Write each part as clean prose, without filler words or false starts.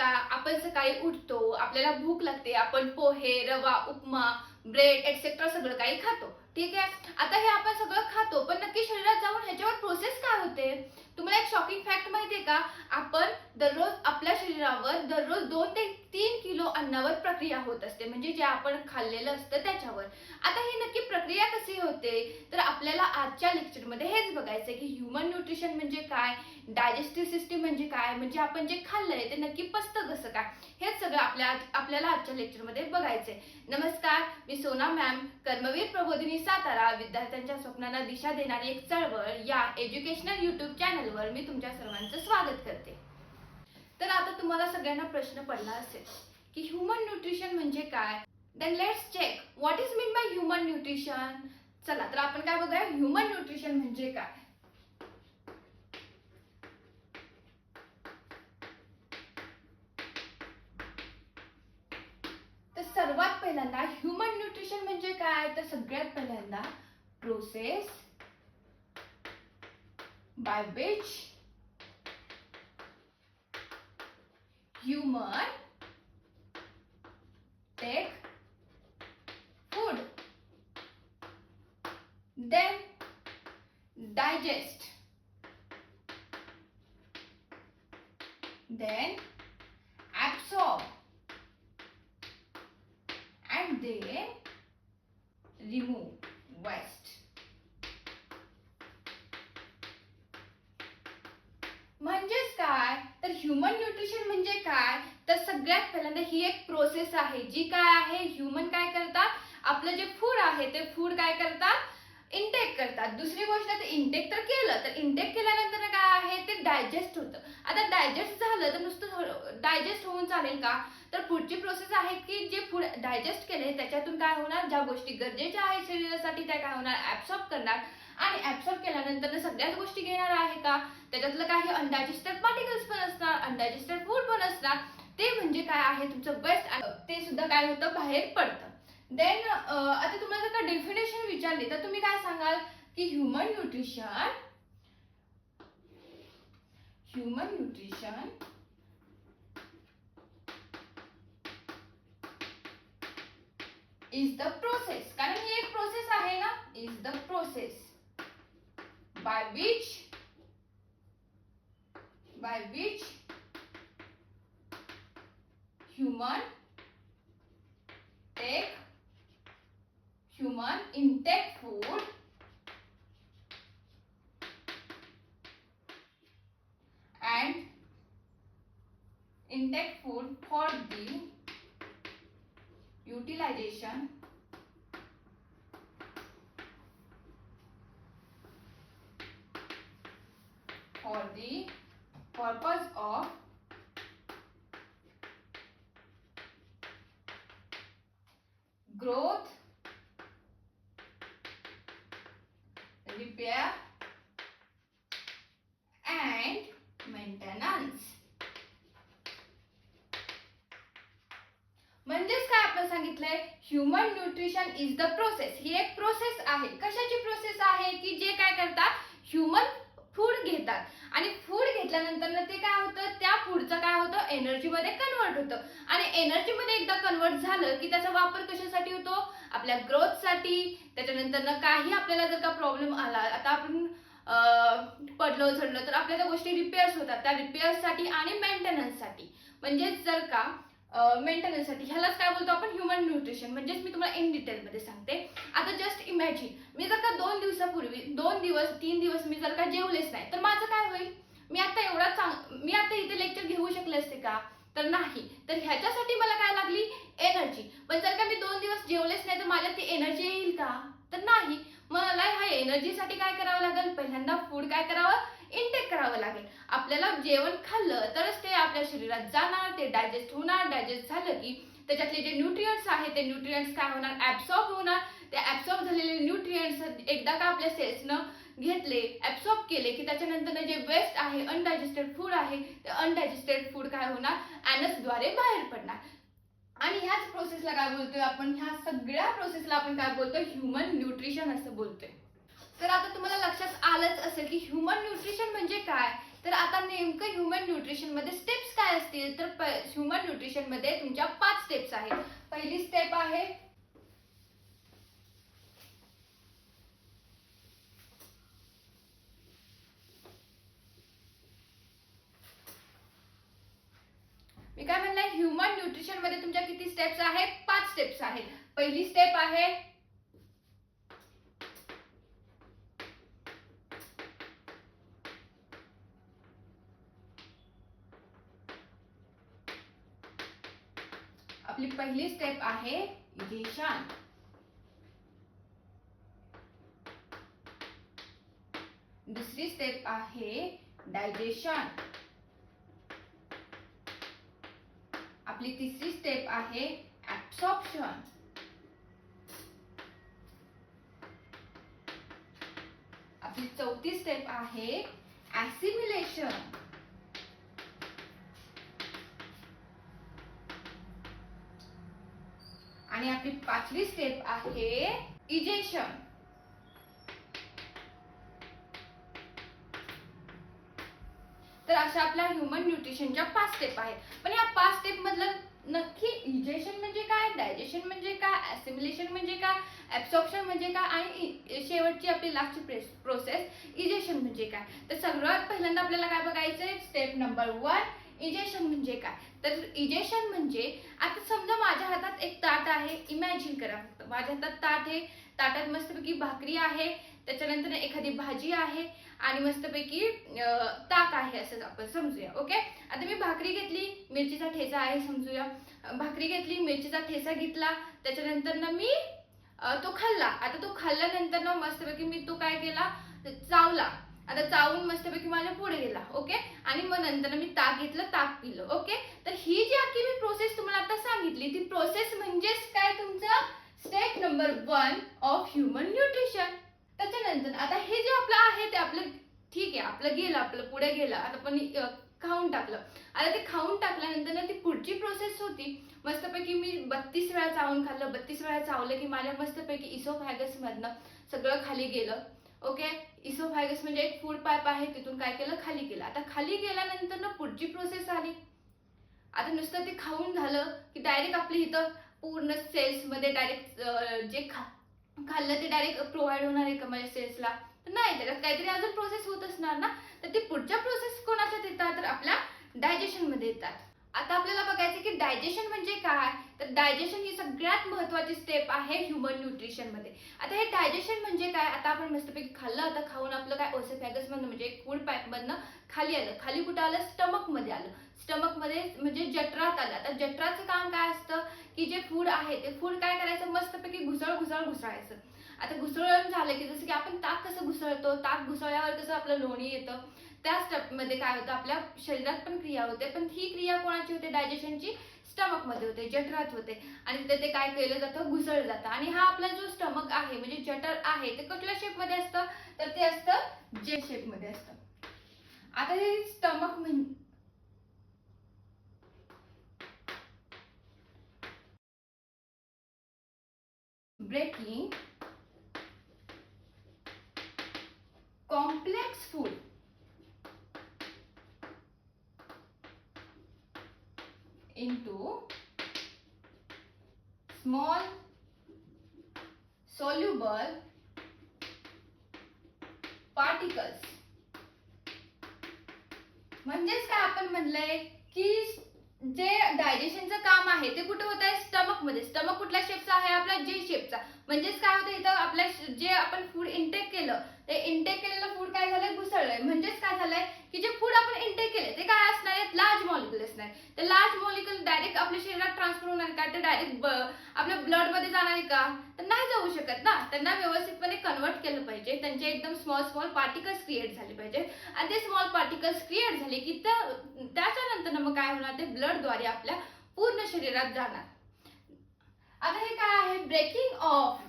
का आपण सकाळी उठतो, आपल्याला भूक लागते, आपण पोहे, रवा, उपमा, ब्रेड एक्सेट्रा सगळं काही खातो. ठीक आहे. आता हे आपण सगळं खातो, पण नक्की शरीरात जाऊन ह्याच्यावर प्रोसेस काय होते? तुम्हाला एक शॉकिंग फॅक्ट माहितीये का? आपण दररोज आपल्या शरीरावर दररोज 2 ते 3 किलो अन्नावर प्रक्रिया होत असते, म्हणजे जे आपण खाल्लेलं असतं त्याच्यावर. आता ही नक्की प्रक्रिया कशी होते? तर आपल्याला आजच्या लेक्चरमध्ये हेच बघायचं की ह्यूमन न्यूट्रिशन म्हणजे काय, डायजेस्टिव्ह सिस्टीम म्हणजे काय, म्हणजे आपण जे खाल्लंय ते नक्की पचतं कसं काय, हेच सगळं आपल्याला आजच्या लेक्चरमध्ये बघायचंय. नमस्कार, मी सोना मॅम, कर्मवीर प्रबोधिनी सातारा, विद्यार्थ्यांच्या स्वप्नांना दिशा देणारी एक चळवळ या एज्युकेशनल युट्यूब चॅनलवर मी तुमच्या सर्वांचं स्वागत करते. तर आता तुम्हाला सगळ्यांना प्रश्न पडला असेल की ह्यूमन न्यूट्रिशन म्हणजे काय. Then let's check what is mean by human nutrition. चला तर आपण काय बघूया, ह्यूमन न्यूट्रिशन म्हणजे काय. तर सर्वात पहिल्यांदा ह्यूमन न्यूट्रिशन म्हणजे काय, तर सगळ्यात पहिल्यांदा process by which human take food, then digest, then absorb, and then remove waste. म्हणजेच काय, तर ह्यूमन न्यूट्रिशन म्हणजे काय, तर सगळ्यात पहिल्यांदा ही एक प्रोसेस आहे जी काय आहे, ह्यूमन काय करतात, आपलं जे फूड आहे ते फूड काय करतात, इनटेक करतात. दुसरी गोष्ट, ते इनटेक तर केलं, तर इनटेक केल्यानंतर काय आहे ते डायजेस्ट होतं. आता डायजेस्ट झालं तर नुसतं डायजेस्ट होऊन चालेल का, तर पुढची प्रोसेस आहे की जे फूड डायजेस्ट केले त्याच्यातून काय होणार, ज्या गोष्टी गरजेच्या आहेत शरीरासाठी त्या काय होणार, ऍब्सॉर्ब करणार. आणि ऍब्सॉर्ब केल्यानंतर सगळ्याच गोष्टी घेणार आहे का, त्याच्यातलं काही अनडायजेस्टेड पार्टिकल्स पण असणार, अनडायजेस्टेड फूड पण असणार, ते म्हणजे काय आहे तुमचं वेस्ट, ते सुद्धा काय होतं, बाहेर पडतं. देन आता तुम्हाला जर का डेफिनेशन विचारली तर तुम्ही काय सांगाल की human nutrition is the process, कारण ही एक प्रोसेस आहे ना, is the process by which human intake food and intake food for the utilization for the purpose of growth, repair and maintenance. म्हणजेच काय आपण सांगितलंय, human nutrition is the process, ही एक प्रोसेस आहे. कशाची प्रोसेस आहे की जे काय करतात, ह्यूमन फूड घेतात आणि फूड घेतल्यानंतर ते काय होतं, त्या फूडचं काय होतं, एनर्जी मध्ये कन्वर्ट होतं. आणि एनर्जी मध्ये एकदा कन्वर्ट झालं की त्याचा वापर कशासाठी होतो, आपल्या ग्रोथ साठी. त्याच्यानंतर काही आपल्याला जर का प्रॉब्लेम आला, आता आपण पडलो झडलो तर आपल्या त्या गोष्टी रिपेअर्स होतात, त्या रिपेअर्ससाठी आणि मेंटेनन्ससाठी. म्हणजेच जर का मेंटेनन्ससाठी, ह्यालाच काय बोलतो आपण, ह्यूमन न्यूट्रिशन. म्हणजेच मी तुम्हाला इन डिटेल मध्ये सांगते. आता जस्ट इमॅजिन, मी जर का 2 दिवसापूर्वी 2 दिवस 3 दिवस मी जर का जेवलेच नाही तर माझं काय होईल, मी आता इथे लेक्चर घेऊ शकले असते का, तर नाही. तर ह्याच्यासाठी मला काय लागली, एनर्जी. पण जर का मी 2 दिवस जेवलेच नाही तर माझ्यात ती एनर्जी येईल का, तर नाही. मला ह्या एनर्जीसाठी काय करावं लागेल, पहिल्यांदा फूड काय करावं, इनटेक करावं लागेल. आपल्याला जेवण खाल्लं तरच ते आपल्या शरीरात जाणार, ते डायजेस्ट होणार. डायजेस्ट झालं की त्याच्यातले जे न्यूट्रिएंट्स आहेत ते न्यूट्रिएंट्स काय होणार, ऍब्सॉर्ब होणार. ते ऍब्सॉर्ब झालेले न्यूट्रिएंट्स एकदा का आपल्या सेल्सनं घेतले, ऍब्सॉर्ब केले की त्याच्यानंतर जे वेस्ट आहे, अनडायजेस्टेड फूड आहे, ते अनडायजेस्टेड फूड काय होणार, ॲनस द्वारे बाहेर पडणार. आणि ह्याच प्रोसेसला काय बोलतोय आपण, ह्या सगळ्या प्रोसेसला आपण काय बोलतोय, ह्यूमन न्यूट्रिशन असं बोलतोय. तर आता तुम्हाला लक्षात आलंच असेल की ह्यूमन न्यूट्रिशन म्हणजे काय. तर आता नेमकं ह्युमन न्यूट्रिशन मध्ये स्टेप्स काय असतील, तर ह्युमन न्यूट्रिशन मध्ये तुमच्या 5 स्टेप्स आहेत. पहिली स्टेप आहे मी काय म्हणलंय, ह्युमन न्यूट्रिशन मध्ये तुमच्या किती स्टेप्स आहेत? 5 स्टेप्स आहेत. पहिली स्टेप आहे आपली पहिली स्टेप आहे इजेशन. दुसरी स्टेप आहे डायजेशन. आपली तिसरी स्टेप आहे ऍब्सॉर्प्शन. आपली चौथी स्टेप आहे ऍसिमिलेशन. आणि आपली पाचवी स्टेप आहे इजेशन. तर अशा आपल्या ह्युमन न्यूट्रिशनच्या 5 स्टेप आहेत. पण या 5 स्टेप मधलं नक्की इजेशन म्हणजे काय, डायजेशन म्हणजे काय, ऍसिमिलेशन म्हणजे काय, ऍब्सॉर्प्शन म्हणजे काय आणि शेवटची आपली लास्टची प्रोसेस इजेशन म्हणजे काय. तर सर्वात पहिल्यांदा आपल्याला काय बघायचंय, स्टेप नंबर 1 इजेशन म्हणजे काय. तर इजेशन म्हणजे आता समजा माझ्या हातात एक ताट आहे. इमॅजिन करा फक्त माझ्या हातात ताट आहे. ताटात मस्तपैकी भाकरी आहे, त्याच्यानंतर एखादी भाजी आहे आणि मस्तपैकी ताक आहे असं आपण समजूया. ओके, आता मी भाकरी घेतली, मिरचीचा ठेचा आहे समजूया. भाकरी घेतली, मिरचीचा ठेचा घेतला, त्याच्यानंतर ना मी तो खाल्ला. आता तो खाल्ल्यानंतर ना मस्तपैकी मी तो काय केला, चावला. आता चावून मस्तपैकी माझ्या पुढे गेला. ओके, आणि मग नंतर मी ताक घेतलं, ताक पिलं. ओके, तर ही जी अख्खी मी प्रोसेस तुम्हाला आता सांगितली, ती प्रोसेस म्हणजेच काय, तुमचं step number 1 of human nutrition. त्याच्यानंतर आता हे जे आपलं आहे ते आपलं ठीक आहे, आपलं गेलं, आपलं पुढे गेलं. आता पण खाऊन टाकलं. आता ते खाऊन टाकल्यानंतर ना ती पुढची प्रोसेस होती. मस्तपैकी मी 32 वेळा चावून खाल्लं. 32 वेळा चावलं की माझ्या मस्तपैकी इसोफॅगस मधनं सगळं खाली गेलं. ओके, इसोफॅगस म्हणजे एक फूड पाईप आहे, तिथून काय केलं, खाली गेलं. आता खाली गेल्यानंतर ना पुढची प्रोसेस आली. आता नुसतं ते खाऊन झालं की डायरेक्ट आपली इथं पूर्ण सेल्स मध्ये डायरेक्ट जे खाल्लं ते डायरेक्ट प्रोव्हाइड होणार आहे का माझ्या सेल्सला, तर नाही. त्याच्यात काहीतरी अजून प्रोसेस होत असणार ना. तर ती पुढच्या प्रोसेस कोणाच्यात येतात, तर आपल्या डायजेशन मध्ये येतात. आता आपल्याला बघायचं की डायजेशन म्हणजे काय. तर डायजेशन ही सगळ्यात महत्त्वाची स्टेप आहे ह्युमन न्यूट्रिशन मध्ये. आता हे डायजेशन म्हणजे काय, आता आपण मस्तपैकी खाल्लं, आता खाऊन आपलं काय ओसोफॅगस मधनं म्हणजे फूड पाईप मधनं खाली आलं. खाली कुठं आलं, स्टमक मध्ये आलं. स्टमक मध्ये म्हणजे जठरात आलं. आता जठराचं काम काय असतं की जे फूड आहे ते फूड काय करायचं, मस्तपैकी घुसळायचं. आता घुसळून झालं की जसं की आपण ताक कसं घुसळतो, ताक घुसळल्यावर कसं आपलं लोणी येतं, त्या स्टेप मध्ये काय होतं, आपल्या शरीरात पण क्रिया होते. पण ही क्रिया कोणाची होते, डायजेशनची स्टमक मध्ये होते, जठरात होते. आणि तिथे ते काय केलं जातं, घुसळलं जातं. आणि हा आपला जो स्टमक आहे म्हणजे जठर आहे ते कुठल्या शेप मध्ये असतं, तर ते असतं जे शेप मध्ये असतं. आता हे स्टमक म्हणजे breaking complex food into small soluble particles. म्हणजेच काय आपण म्हणलंय की जे डायजेशनचं काम आहे ते कुठे होत आहे, स्टमक मध्ये. स्टमक कुठल्या शेपचा आहे, आपला जे शेपचा. म्हणजेच काय होतं, इथं आपल्या जे आपण फूड इंटेक केलं ते इंटेक केलेलं फूड काय झालंय, घुसळलंय. म्हणजेच काय झालंय की जे फूड आपण इंटेक केले ते काय असणार आहेत, लार्ज मॉलिक्युल असणार. ते लार्ज मॉलिक्युल डायरेक्ट आपल्या शरीरात ट्रान्सफर होणार का, ते डायरेक्ट आपल्या ब्लड मध्ये जाणार आहे का, तर नाही जाऊ शकत ना. त्यांना व्यवस्थितपणे कन्वर्ट केलं पाहिजे. त्यांचे एकदम स्मॉल पार्टिकल्स क्रिएट झाले पाहिजे. आणि ते स्मॉल पार्टिकल्स क्रिएट झाले की त्याच्यानंतर मग काय होणार, ते ब्लड द्वारे आपल्या पूर्ण शरीरात जाणार. आता हे काय आहे, ब्रेकिंग ऑफ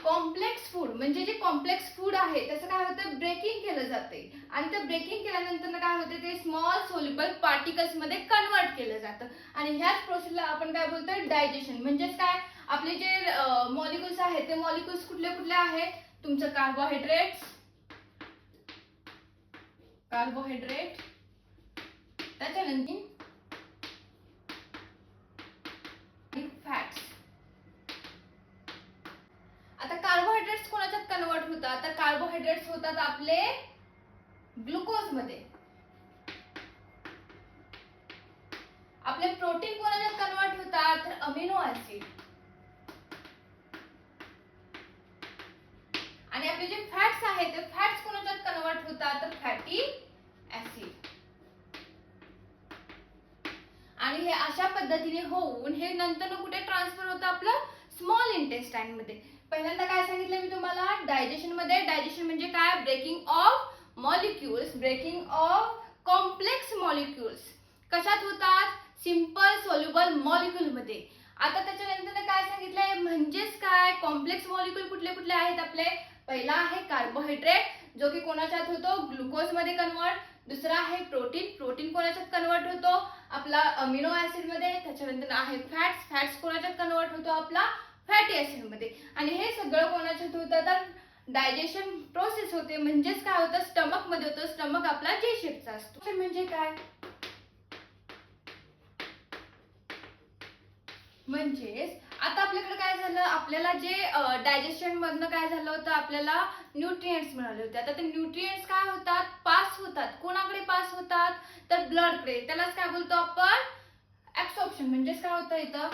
कॉम्प्लेक्स फूड. म्हणजे जे कॉम्प्लेक्स फूड आहे त्याचं काय होतं, ब्रेकिंग केलं जाते. आणि ते ब्रेकिंग केल्यानंतर काय होते, ते स्मॉल सोल्युबल पार्टिकल्स मध्ये कन्वर्ट केलं जातं. आणि ह्याच प्रोसेसला आपण काय बोलतोय, डायजेशन. म्हणजेच काय, आपले जे मॉलिक्युल्स आहेत ते मॉलिक्युल्स कुठले कुठले आहेत, तुमचं कार्बोहायड्रेट्स, कार्बोहायड्रेट, त्याच्यानंतर फॅट्स. आता कार्बोहायड्रेट्स कोणाच्यात कन्वर्ट होतात? तर कार्बोहायड्रेट्स होतात आपले ग्लुकोज मध्ये. आपले प्रोटीन कोणाच्यात कन्वर्ट होतात? तर अमिनो ऍसिड. आणि आपले जे फॅट्स आहेत ते फॅट्स कोणाच्यात कन्वर्ट होतात? तर फॅटी ऍसिड. आणि हे अशा पद्धतीने होऊन हे नंतर कुठे ट्रान्सफर होतं? आपलं स्मॉल इंटेस्टाइन मध्ये. पहिल्यांदा काय सांगितलं मी तुम्हाला? डायजेशन मध्ये. डायजेशन म्हणजे काय? Breaking of molecules, breaking of complex molecules. कशात होतात? सिंपल सोल्युबल मॉलिक्युल मध्ये. आता त्याच्यानंतर काय सांगितलंय? म्हणजेच काय? कॉम्प्लेक्स मॉलिक्युल कुठले कुठले आहेत आपले? पहिला आहे कार्बोहायड्रेट, जो की कोणाच्यात होतो? ग्लुकोज मध्ये कन्वर्ट. दुसरा आहे प्रोटीन, प्रोटीन कोणाच्यात कन्वर्ट होतो? आपला अमिनो ऍसिड मध्ये. त्याच्यानंतर आहे फॅट्स, फॅट्स कोणाच्यात कन्वर्ट होतो? आपला फॅटी ऍसिड मध्ये. आणि हे सगळं कोणाच्यात होतं? तर डायजेशन प्रोसेस होते. म्हणजेच काय होतं? स्टमक मध्ये होतं. स्टमक आपला जे शेपचा असतो. म्हणजे काय? म्हणजेच आता आपल्याकडे काय झालं? आपल्याला जे डायजेशन मधनं काय झालं होतं? आपल्याला न्यूट्रिएंट्स मिळाले होते. आता ते न्यूट्रिएंट्स काय होतात? पास होतात. कोणाकडे पास होतात? तर ब्लडकडे. त्यालाच काय बोलतो आपण? ऍब्सॉर्प्शन. म्हणजेच काय होतं इथं?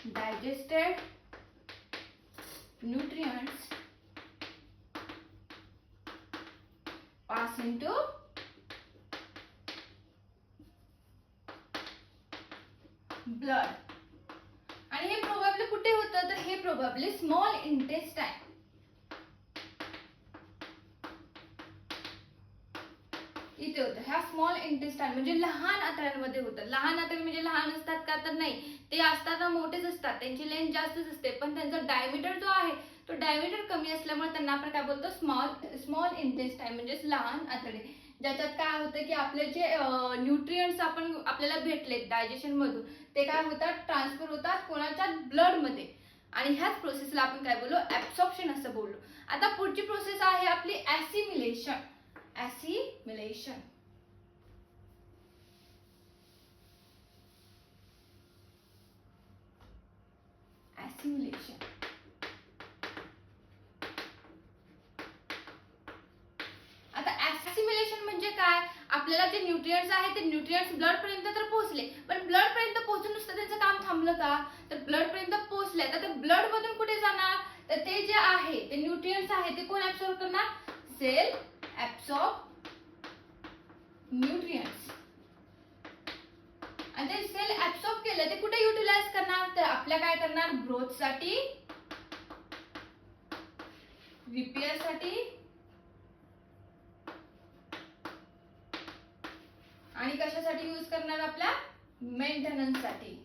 Digested nutrients pass into blood. आणि हे प्रोबॅबली कुठे होतं? तर हे प्रोबॅबली स्मॉल इंटेस्टाइन. इथे होतं. ह्या स्मॉल इंटेस्टाइन म्हणजे लहान आतड्यांमध्ये होतं. लहान आतडे म्हणजे लहान असतात का? तर नाही, ते असताना मोठेच असतात. त्यांची लेंथ जास्तच असते, पण त्यांचा डायमीटर जो आहे तो डायमीटर कमी असल्यामुळे त्यांना आपण काय बोलतो? स्मॉल इंटेस्टाइन म्हणजेच लहान आतडे. ज्याच्यात काय होतं की आपले जे न्यूट्रिएंट्स आपल्याला भेटले डायजेशन मधून ते काय होतात? ट्रान्सफर होतात कोणाच्या? ब्लड मध्ये. आणि ह्याच प्रोसेसला आपण काय बोललो? ऍब्सॉर्प्शन असं बोललो. आता पुढची प्रोसेस आहे आपली ऍसिमिलेशन. ऍसिमिलेशन. ऍसिमिलेशन. आता ऍसिमिलेशन म्हणजे काय? आपल्याला जे न्यूट्रिएंट्स आहेत ते न्यूट्रिएंट्स ब्लड पर्यंत तर पोहोचले, पण ब्लड पर्यंत पोहोचून नुसतं त्यांचं काम थांबलं का? तर ब्लड पर्यंत पोहोचले. तर ते ब्लड मधून कुठे जाणार? तर ते जे आहे ते न्यूट्रिएंट्स आहे ते कोण ऍब्सॉर्ब करणार? Cell absorb nutrients. आणि ते सेल ऍब्सॉर्ब केलं ते कुठे युटिलाइज करणार? तर आपल्या काय करणार? ग्रोथ साठी, रिपेअर साठी आणि कशासाठी यूज करणार? आपल्या मेंटेनन्स साठी.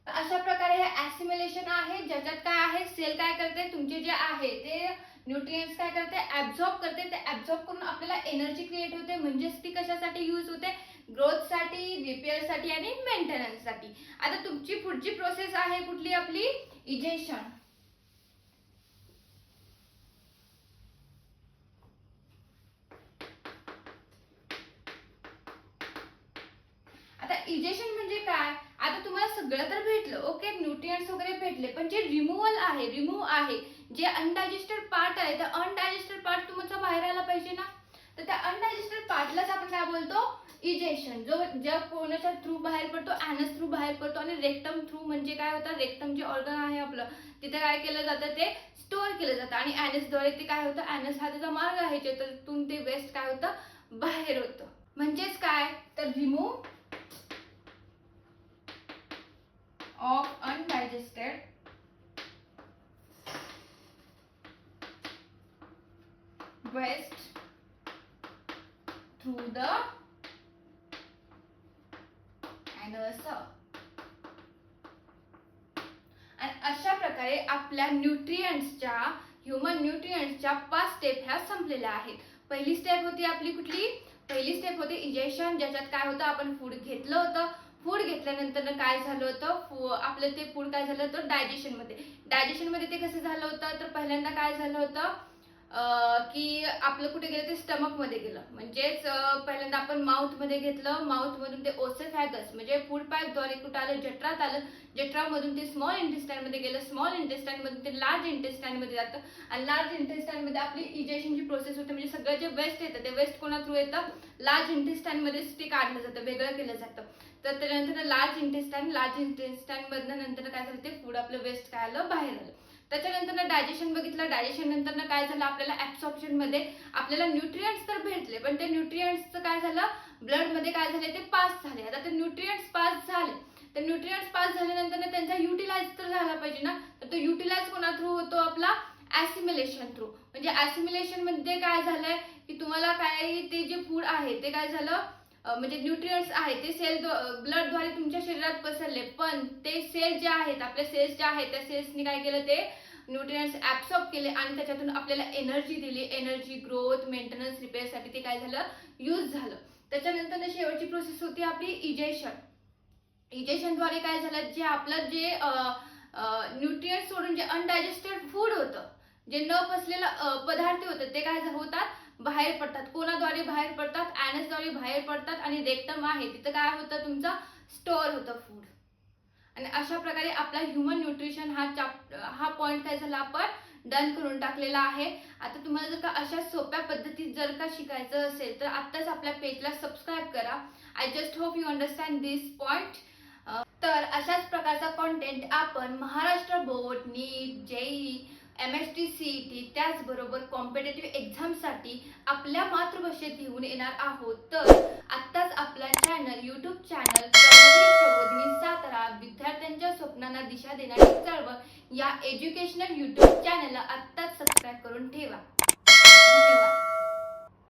अशा प्रकारे हे ऍसिमिलेशन आहे, ज्याच्यात काय आहे? सेल काय करते? तुमचे जे आहे ते न्यूट्रिएंट्स काय करते? ऍब्सॉर्ब करते. ते ऍब्सॉर्ब करून आपल्याला एनर्जी क्रिएट होते. म्हणजेच ती कशासाठी यूज होते? ग्रोथ साठी, रिपेअर साठी आणि मेंटेनन्स साठी. आता तुमची पुढची प्रोसेस आहे कुठली? आपली इजेशन. आता इजेशन म्हणजे काय? आता तुम्हाला सगळं तर भेटलं, ओके, न्यूट्रिएंट्स वगैरे भेटले, पण जे रिमूव्हल आहे, रिमूव्ह आहे, जे अनडायजेस्टेड पार्ट आहे, तर अनडायजेस्टेड पार्ट तुमचा बाहेर आला पाहिजे ना. तर त्या अनडायजेस्टेड पार्टलाच आपण काय बोलतो? इजेशन. जो ज्या कोणाच्या थ्रू बाहेर पडतो? ऍनस थ्रू बाहेर पडतो. आणि रेक्टम थ्रू म्हणजे काय होतं? रेक्टम जे ऑर्गन आहे आपलं, तिथे काय केलं जातं? ते स्टोअर केलं जातं. आणि ऍनसद्वारे ते काय होतं? ऍनस हा त्याचा मार्ग आहे, ज्यातून ते वेस्ट काय होतं? बाहेर होतं. म्हणजेच काय? तर remove of undigested waste through the anus. आणि अशा प्रकारे आपल्या न्यूट्रिएंट्सच्या, ह्युमन न्यूट्रिएंट्सच्या 5 स्टेप ह्या संपलेल्या आहेत. पहिली स्टेप होती आपली कुठली? पहिली स्टेप होती इजेशन, ज्याच्यात काय होतं? आपण फूड घेतलं होतं. फूड घेतल्यानंतर काय झालं होतं? आपलं ते फूड काय झालं होतं? डायजेशन मध्ये. डायजेशन मध्ये ते कसं झालं होतं? तर पहिल्यांदा काय झालं होतं? की आपलं कुठे गेलं ते स्टमक मध्ये गेलं. म्हणजेच पहिल्यांदा आपण माउथ मध्ये घेतलं, माउथ मधून ते ओसेफॅगस म्हणजे फूड पाईप द्वारे कुठं आलं, जठरात आलं, जठरामधून ते स्मॉल इंटेस्टाइन मध्ये गेलं, स्मॉल इंटेस्टाइन मधून ते लार्ज इंटेस्टाइन मध्ये जातं आणि लार्ज इंटेस्टाइन मध्ये आपली इजेशनची प्रोसेस होते. म्हणजे सगळं जे वेस्ट येतं ते वेस्ट कोणा थ्रू येतं, लार्ज इंटेस्टाइन मध्येच ते काढलं जातं, वेगळं केलं जातं. तर त्यानंतर लार्ज इंटेस्टाइन मधनं नंतर काय झालं, ते फूड आपलं वेस्ट काय आलं, बाहेर आलं. त्याच्यानंतर डायजेशन बघितलं, डायजेशन नंतर काय झालं, आपल्याला ऍब्सॉर्प्शन मध्ये आपल्याला न्यूट्रिएंट्स तर भेटले, पण ते न्यूट्रिएंट्सचं काय झालं, ब्लड मध्ये काय झाले, ते पास झाले. आता ते न्यूट्रिएंट्स पास झाले, तर न्यूट्रिएंट्स पास झाल्यानंतर त्यांचा युटिलाइज तर झाला पाहिजे ना. तर तो युटिलाइज कोणा थ्रू होतो, आपला ऍसिमिलेशन थ्रू. म्हणजे ऍसिमिलेशन मध्ये काय झालंय की तुम्हाला काय ते जे फूड आहे ते काय झालं, म्हणजे न्यूट्रिएंट्स आहे ते सेल ब्लडद्वारे तुमच्या शरीरात पसरले, पण ते सेल जे आहेत, आपल्या सेल्स ज्या आहेत, त्या सेल्सनी काय केलं, ते न्यूट्रिएंट्स ऍब्सॉर्ब केले आणि त्याच्यातून आपल्याला एनर्जी दिली. एनर्जी, ग्रोथ, मेंटेनन्स, रिपेअरसाठी ते काय झालं, यूज झालं. त्याच्यानंतर शेवटची प्रोसेस होती आपली इजेशन. इजेशनद्वारे काय झालं, जे आपलं जे न्यूट्रिएंट्स सोडून जे अनडायजेस्टेड फूड होतं, जे न पचलेलं पदार्थ होतं, ते काय होतात, बाहेर पडतात. कोणाद्वारे बाहेर पडतात, ऍनसद्वारे बाहेर पडतात आणि रेक्टम आहे तिथं काय होतं, तुमचं स्टोअर होतं फूड. आणि अशा प्रकारे आपला ह्युमन न्यूट्रिशन हा पॉइंट काय झाला, आपण डन करून टाकलेला आहे. आता तुम्हाला जर का अशा सोप्या पद्धतीत जर का शिकायचं असेल तर आत्ताच आपल्या पेजला सबस्क्राईब करा. I just hope you understand this point. तर अशाच प्रकारचा कॉन्टेंट आपण महाराष्ट्र बोर्ड, नीट, जेई, MST, CET त्याचबरोबर कॉम्पिटेटिव्ह एक्झामसाठी आपल्या मातृभाषेत घेऊन येणार आहोत. तर आत्ताच आपला चॅनल, यूट्यूब चॅनल प्रबोधिनी सातारा, विद्यार्थ्यांच्या स्वप्नांना दिशा देणारी चळवळ या एज्युकेशनल यूट्यूब चॅनलला आत्ताच सबस्क्राईब करून ठेवा.